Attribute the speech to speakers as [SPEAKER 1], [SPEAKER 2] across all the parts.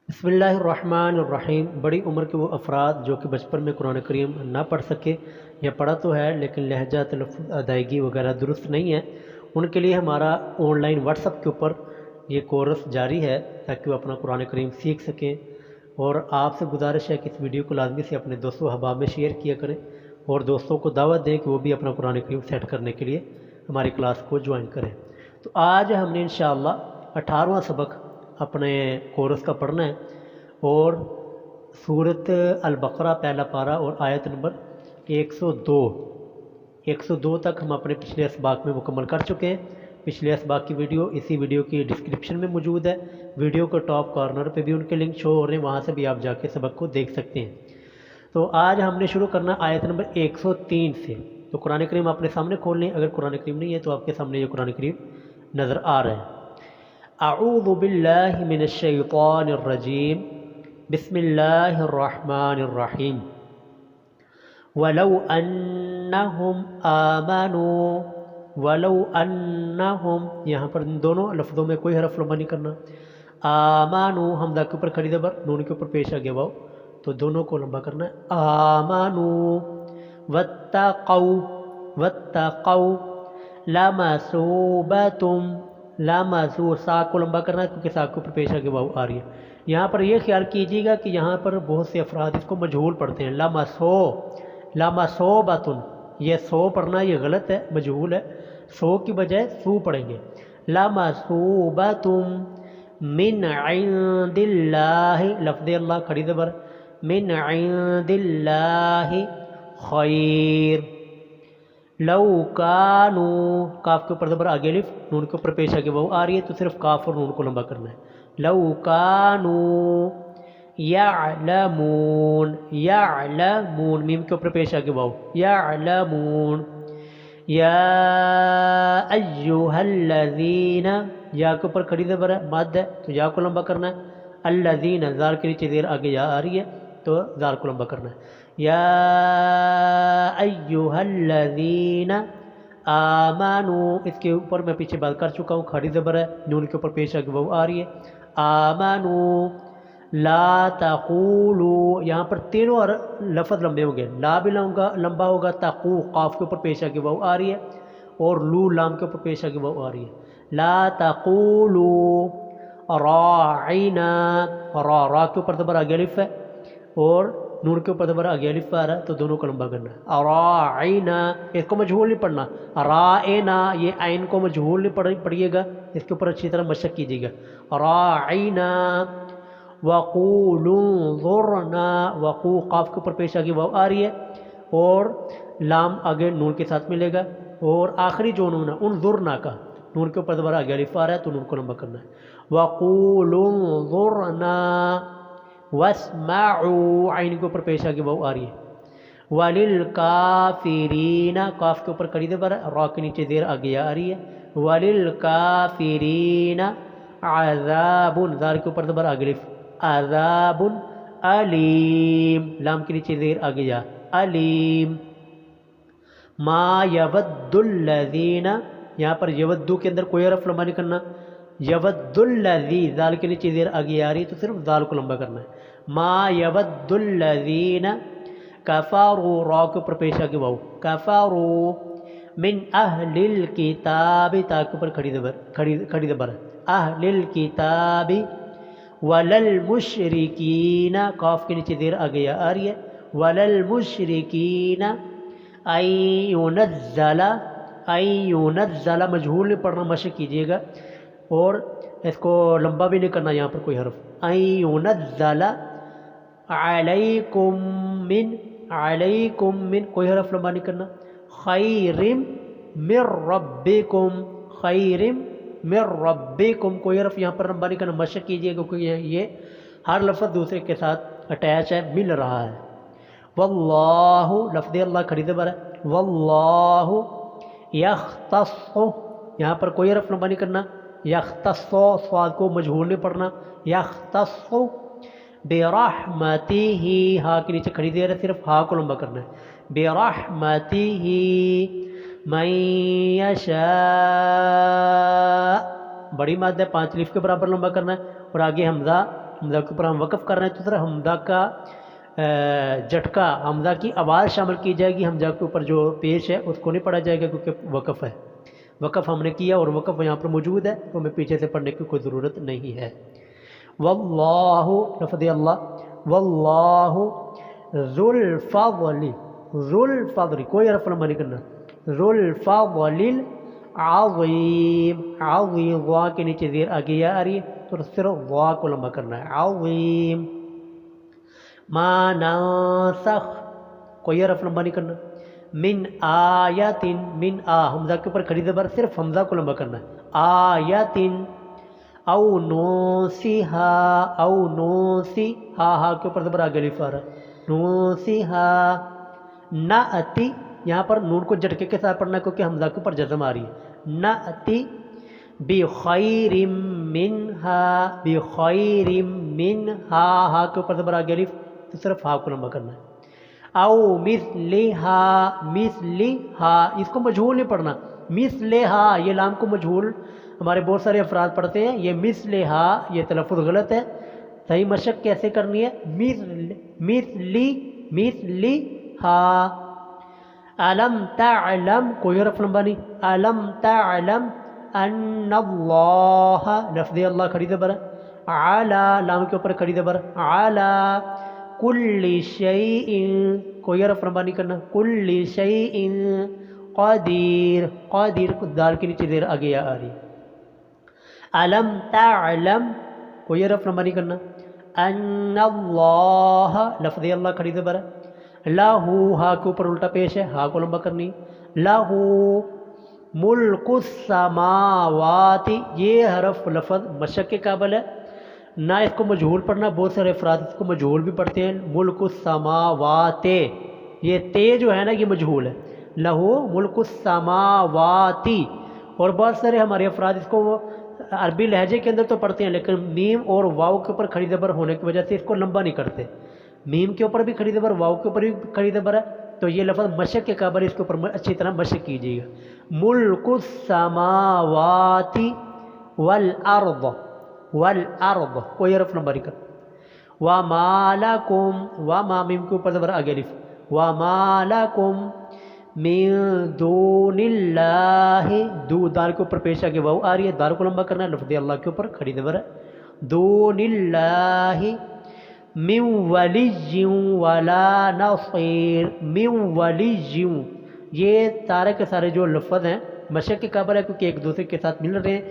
[SPEAKER 1] بسم اللہ الرحمن الرحیم۔ بڑی عمر کے وہ افراد جو کہ بچپن میں قرآن کریم نہ پڑھ سکے یا پڑھا تو ہے لیکن لہجہ تلفظ ادائیگی وغیرہ درست نہیں ہے، ان کے لیے ہمارا آن لائن واٹس ایپ کے اوپر یہ کورس جاری ہے تاکہ وہ اپنا قرآن کریم سیکھ سکیں۔ اور آپ سے گزارش ہے کہ اس ویڈیو کو لازمی سے اپنے دوستوں و احباب میں شیئر کیا کریں اور دوستوں کو دعوت دیں کہ وہ بھی اپنا قرآن کریم سیٹ کرنے کے لیے ہماری کلاس کو جوائن کریں۔ تو آج ہم نے انشاءاللہ 18واں سبق اپنے کورس کا پڑھنا ہے اور سورۃ البقرہ پہلا پارہ اور آیت نمبر 102 تک ہم اپنے پچھلے اسباق میں مکمل کر چکے ہیں۔ پچھلے اسباق کی ویڈیو اسی ویڈیو کی ڈسکرپشن میں موجود ہے، ویڈیو کو ٹاپ کارنر پہ بھی ان کے لنک شو ہو رہے ہیں، وہاں سے بھی آپ جا کے سبق کو دیکھ سکتے ہیں۔ تو آج ہم نے شروع کرنا آیت نمبر 103 سے۔ تو قرآن کریم اپنے سامنے کھول لیں، اگر قرآن کریم نہیں ہے تو آپ کے سامنے یہ قرآن کریم نظر آ رہا ہے۔ اعوذ باللہ من الشیطان الرجیم، بسم اللہ الرحمن الرحیم۔ وَلَوْ أَنَّهُمْ آمَنُوا، وَلَوْ أَنَّهُمْ، یہاں پر ان دونوں لفظوں میں کوئی حرف لمبا نہیں کرنا۔ آمَنُوا حمزہ کے اوپر کھڑی زبر، نون کے اوپر پیش آگے واو، تو دونوں کو لمبا کرنا ہے۔ آمَنُوا وَاتَّقَوْا لَمَثُوبَةٌ، لامَثُوبَةٌ سا کو لمبا کرنا ہے کیونکہ سا کے اوپر پیش آگے واو آ رہی ہے۔ یہاں پر یہ خیال کیجیے گا کہ یہاں پر بہت سے افراد اس کو مجہول پڑھتے ہیں، لَمَثُوبَةٌ، یہ سو پڑھنا یہ غلط ہے، مجہول ہے، سو کی بجائے سو پڑھیں گے۔ لَمَثُوبَةٌ مِّنْ عِنْدِ اللَّهِ، لفظ اللہ کھڑی زبر، مِّنْ عِنْدِ اللَّهِ خَيْرٌ، لو کانوا، کاف کے اوپر زبر آگے الف، نون کے اوپر پیش آگے واو آ رہی ہے تو صرف کاف اور نون کو لمبا کرنا ہے۔ لو کانوا یعلمون، یعلمون میم کے اوپر پیش آگے واو، یعلمون۔ یا ایھا الذین، یا کے اوپر کھڑی زبر ہے، مد ہے تو یا کو لمبا کرنا ہے۔ الذین، زال کے نیچے زیر آگے یا آ رہی ہے تو زال کو لمبا کرنا ہے۔ یا ایھا الذین آمنوا، اس کے اوپر میں پیچھے بات کر چکا ہوں، کھڑی زبر ہے، نون کے اوپر پیش آگے واو آ رہی ہے۔ آمنوا لا تقولوا، یہاں پر تینوں لفظ لمبے ہوں گے، لا بھی لمبا ہوگا، تقو قاف کے اوپر پیش آگے واو آ رہی ہے اور لو لام کے اوپر پیش آگے واو آ رہی ہے۔ لا تقولوا راعنا، را کے اوپر زبر آگے الف ہے اور نون کے اوپر زبر آگے الف آ رہا ہے تو دونوں کو لمبا کرنا ہے۔ راعنا، اس کو مجہول نہیں پڑھنا، رائنا یہ عین کو مجہول نہیں پڑھیے گا، اس کے اوپر اچھی طرح مشق کیجیے گا۔ راعنا وقولوا انظرنا، وقو قاف کے اوپر پیش آگے واو آ رہی ہے اور لام آگے نون کے ساتھ ملے گا اور آخری جو نون ہے انظرنا کا، نون کے اوپر زبر آگے الف آ رہا ہے تو نون کو لمبا کرنا ہے۔ وقولوا انظرنا واسمعوا، عین کے اوپر پیش آگے واو آ رہی ہے۔ وللکافرین، کاف کے اوپر کڑی زبر ہے، را کے نیچے زیر آگے آ رہی ہے۔ وللکافرین عذاب، زار کے اوپر زبر آگے الف، عذاب علیم، لام کے نیچے زیر آگے جا، علیم۔ ما یود الذین، یہاں پر یودو کے اندر کوئی حرف لمبا نہیں کرنا، یود الذی، زال کے نیچے زیر آگے آ رہی ہے تو صرف زال کو لمبا کرنا ہے۔ ما یود الذین کفروا، را کے اوپر پیش آگے واو، کفروا من اہل الکتاب، تا کے اوپر کھڑی زبر ہے، اہل الکتاب، وللمشرکین، قاف کے نیچے زیر آگے آ رہی ہے، وللمشرکین ان ینزل، ان ینزل مجہول نہیں پڑھنا، مشق کیجیے گا اور اس کو لمبا بھی نہیں کرنا، یہاں پر کوئی حرف، ان ینزل علیکم من، علیکم من کوئی حرف لمبا نہیں کرنا، خیر من ربکم، خیر من ربکم کوئی حرف یہاں پر لمبا نہیں کرنا، مشق کیجیے گا کیونکہ یہ ہر لفظ دوسرے کے ساتھ اٹیچ ہے، مل رہا ہے۔ واللہ، لفظ اللہ کھڑی زبر ہے، واللہ یختص، یہاں پر کوئی حرف لمبا نہیں کرنا، یختص صاد کو مجہول نہیں پڑھنا، یختص برحمتہ، ہا کے نیچے کھڑی زیر ہے، صرف ہا کو لمبا کرنا ہے، برحمتہ من یشاء، بڑی مد ہے 5 الف کے برابر لمبا کرنا ہے اور آگے حمزہ حمزہ کے اوپر ہم وقف کر رہے ہیں تو ذرا حمزہ کا جھٹکا، حمزہ کی آواز شامل کی جائے گی، حمزہ کے اوپر جو پیش ہے اس کو نہیں پڑھا جائے گا کیونکہ وقف ہے، وقف ہم نے کیا اور وقف یہاں پر موجود ہے تو ہمیں پیچھے سے پڑھنے کی کوئی ضرورت نہیں ہے۔ واللہ لفظ اللہ، واللہ ذو الفضل، ذو الفضل کوئی حرف لمبا نہیں کرنا، ذو الفضل العظیم، عظیم وا کے نیچے زیر آگے یا آ رہی ہے تو صرف وا کو لمبا کرنا ہے، عظیم۔ ما ناسخ کوئی حرف لمبا نہیں کرنا، من آیت، من آ حمزہ کے اوپر کھڑی زبر، صرف حمزہ کو لمبا کرنا ہے، آیت، او نوسیہا، او نوسی، ہا کے اوپر زبر آگے الف آ رہا ہے، نوسیہا، نأتی، یہاں پر نون کو جھٹکے کے ساتھ پڑھنا ہے کیونکہ حمزہ کے اوپر جزم آ رہی ہے، نأتی بخیر منہا، بخیر منہا، ہا کے اوپر زبر آگے الف تو صرف ہا کو لمبا کرنا ہے، او مثلہا، مثلہا اس کو مجہول نہیں پڑھنا، مثلہا یہ لام کو مجہول ہمارے بہت سارے افراد پڑھتے ہیں، یہ مثلہا یہ تلفظ غلط ہے، صحیح مشق کیسے کرنی ہے، مثلی، مثلہا۔ علم تعلم کوئی حرف لمبا نہیں، علم تعلم ان اللہ، لفظ اللہ کھڑی زبر ہے، علی لام کے اوپر کھڑی زبر، علی کل شیء کوئی حرف لمبا نہیں کرنا، کل شیء قدیر، قدیر دال کے نیچے زیر آگے آ رہی ہے، علم تعلم کوئی حرف لمبا نہیں کرنا، ان اللہ لفظ اللہ کھڑی زبر ہے، لہو ہا کے اوپر الٹا پیش ہے، ہا کو لمبا کرنی، لہو ملک السماوات، یہ حرف لفظ مشق کے قابل ہے، نہ اس کو مجہول پڑھنا، بہت سارے افراد اس کو مجہول بھی پڑھتے ہیں، ملک السماوات، یہ تے جو ہے نا یہ مجہول ہے، لہو ملک السماوات، اور بہت سارے ہمارے افراد اس کو عربی لہجے کے اندر تو پڑھتے ہیں لیکن میم اور واو کے اوپر کھڑی زبر ہونے کی وجہ سے اس کو لمبا نہیں کرتے، میم کے اوپر بھی کھڑی زبر، واو کے اوپر بھی کھڑی زبر ہے تو یہ لفظ مشق کے قابل، اس کے اوپر اچھی طرح مشق کیجیے گا، ملک السماوات والارض، والارض کوئی حرف نمبر نہیں کرنا، وما لکم، وما میم کے اوپر زبر آگے الف، وما لکم من دون اللہ، دو دال کے اوپر پیش آگے واو آ رہی ہے، دال کو لمبا کرنا ہے، لفظ اللہ کے اوپر کھڑی زبر ہے، دون اللہ من ولی ولا نصیر، من ولی، یہ سارے کے سارے جو لفظ ہیں مشق کے قابل ہے کیونکہ ایک دوسرے کے ساتھ مل رہے ہیں،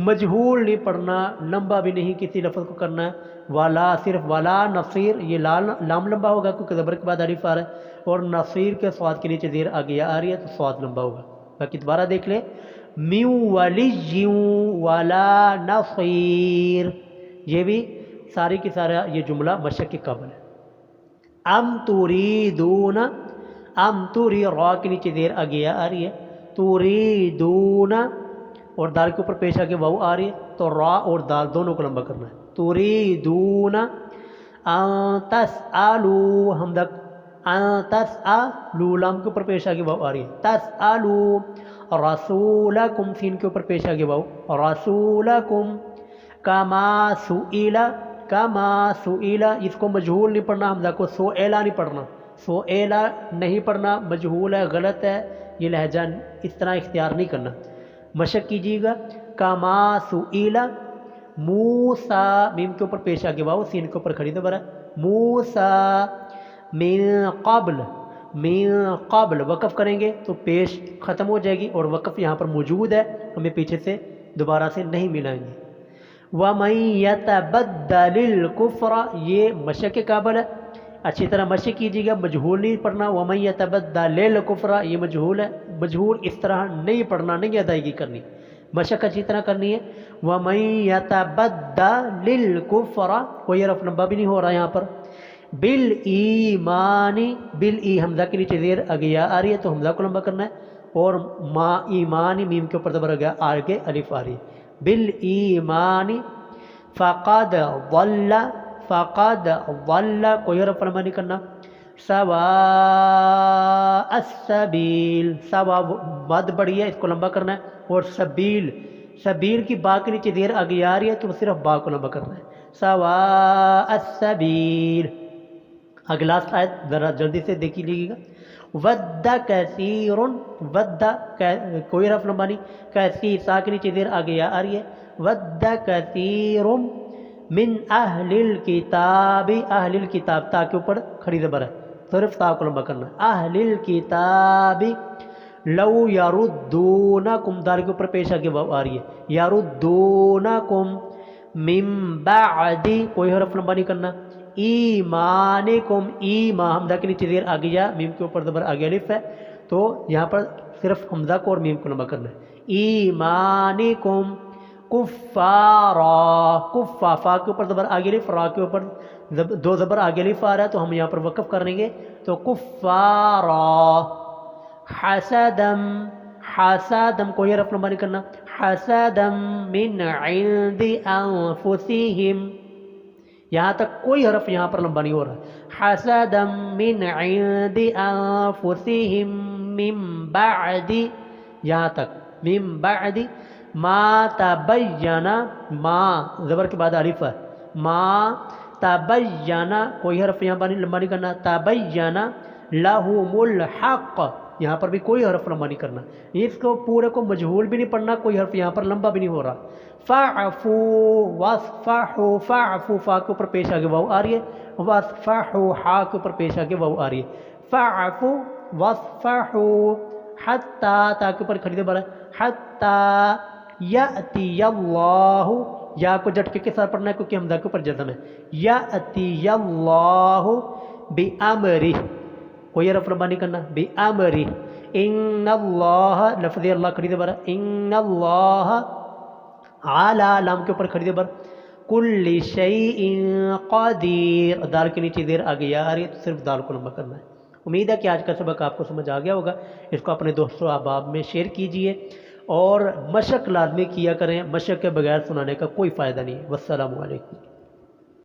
[SPEAKER 1] مجہول نہیں پڑھنا، لمبا بھی نہیں کسی لفظ کو کرنا ہے، والا صرف والا، نصیر یہ لام لمبا ہوگا کیونکہ زبر کے بعد الف آ رہا ہے، اور نصیر کے صاد کے نیچے زیر آگے آ رہی ہے تو صاد لمبا ہوگا، باقی دوبارہ دیکھ لیں، من ولی ولا نصیر، یہ بھی ساری کی سارا یہ جملہ مشق کے قابل ہے، ام تریدون، ام توری را کے نیچے زیر آگے آ رہی ہے، تریدون اور دال کے اوپر پیش آگے واو آ رہی ہے تو را اور دال دونوں کو لمبا کرنا ہے، تریدون ان تسألوا، ہم تک ان تسألوا لام کے اوپر پیش آگے واو آ رہی ہے، تسألوا رسولکم سین کے اوپر پیش آگے واو، رسولکم کما سئل، کما سئل اس کو مجہول نہیں پڑھنا، حمزہ کو سئلا نہیں پڑھنا، سئلا نہیں پڑھنا، مجہول ہے، غلط ہے، یہ لہجہ اس طرح اختیار نہیں کرنا، مشق کیجیے گا، کما سئل موسیٰ میم کے اوپر پیش آگے واو، سین کے اوپر کھڑی زبر ہے، موسیٰ من قبل، من قبل وقف کریں گے تو پیش ختم ہو جائے گی اور وقف یہاں پر موجود ہے، ہمیں پیچھے سے دوبارہ سے نہیں ملائیں گے، وَمَن يَتَبَدَّلِ الْكُفْرَ یہ مشق کے قابل ہے، اچھی طرح مشق کیجیے گا، مجہول نہیں پڑھنا، وَمَن يَتَبَدَّلِ الْكُفْرَ یہ مجہول ہے، مجہول اس طرح نہیں پڑھنا، نہیں ادائیگی کرنی، مشق اچھی طرح کرنی ہے، وَمَن يَتَبَدَّلِ الْكُفْرَ کوئی حرف لمبا بھی نہیں ہو رہا یہاں پر، بالایمان، بالی حمزہ کے نیچے زیر آگے یا آ رہی ہے تو حمزہ کو لمبا کرنا ہے، اور ما ایمان میم کے اوپر زبر آگے الف آ رہی ہے، بالایمان فقد ضل، فقد ضل کوئی حرف لمبا نہیں کرنا، سواء السبیل، سوا مد بڑی ہے اس کو لمبا کرنا ہے، اور سبیل، سبیل کی با کے نیچے دیر آگے آ رہی ہے تو صرف با کو لمبا کرنا ہے، سواء السبیل. اگلا لاسٹ آیت ذرا جلدی سے دیکھ لیجیے گا. ود کثیر، ود کوئی حرف لمبا نہیں، کثیر ساکنی نیچے زیر آگے یا آ رہی ہے. ود کثیر من اہل الکتاب، اہل الکتاب تا کے اوپر کھڑی زبر ہے، صرف تا کو لمبا کرنا. اہل الکتاب لو یردونکم، دال کے اوپر پیش آگے واو آ رہی ہے. یردونکم من بعد، کوئی حرف لمبا نہیں کرنا. ایمانکم، ایما حمزہ کے نیچے زیر آگے یا میم کے اوپر زبر آگے الف ہے، تو یہاں پر صرف حمزہ کو اور میم کو لمبا کرنا ہے. ایمانکم کفارا، کفا فا کے اوپر زبر آگے الف، را کے اوپر دو زبر آگے الف آ رہا ہے تو ہم یہاں پر وقف کریں گے تو کفارا. حسدم، حسدم کوئی حرف لمبا نہیں کرنا. حسدم من عند انفسہم، یہاں تک کوئی حرف یہاں پر لمبا نہیں ہو رہا. حسدم من عند انفسہم من بعد، یہاں تک من بعد ما تبینا، ما زبر کے بعد الف ہے. ما تبینا کوئی حرف یہاں پر لمبا نہیں کرنا. تبینا لہم الحق، یہاں پر بھی کوئی حرف لمبا نہیں کرنا. اس کو پورے کو مجہول بھی نہیں پڑھنا، کوئی حرف یہاں پر لمبا بھی نہیں ہو رہا. فاعفو واصفحوا، فاعفو فا کے اوپر پیش آگے واو آ رہی ہے. واصفحوا ہا کے اوپر پیش آگے واو آ رہی ہے. فاعفو واصفحوا حتی، تا کے اوپر کھڑی زبر ہے. حتی یأتی اللہ، یا کو جھٹکے کے ساتھ پڑھنا ہے کیونکہ حمزہ کے اوپر جزم ہے. یأتی اللہ بامرہ، کوئی حرف لمبا نہیں کرنا. بامرہ، ان اللہ، لفظ اللہ کھڑی زبر ہے. ان اللہ علی، لام کے اوپر کھڑی زبر. کل شیء قدیر، دال کے نیچے زیر آگے یا آ رہی ہے تو صرف دال کو لمبا کرنا ہے. امید ہے کہ آج کا سبق آپ کو سمجھ آ گیا ہوگا. اس کو اپنے دوستوں احباب میں شیئر کیجئے اور مشق لازمی کیا کریں، مشق کے بغیر سنانے کا کوئی فائدہ نہیں ہے. والسلام علیکم.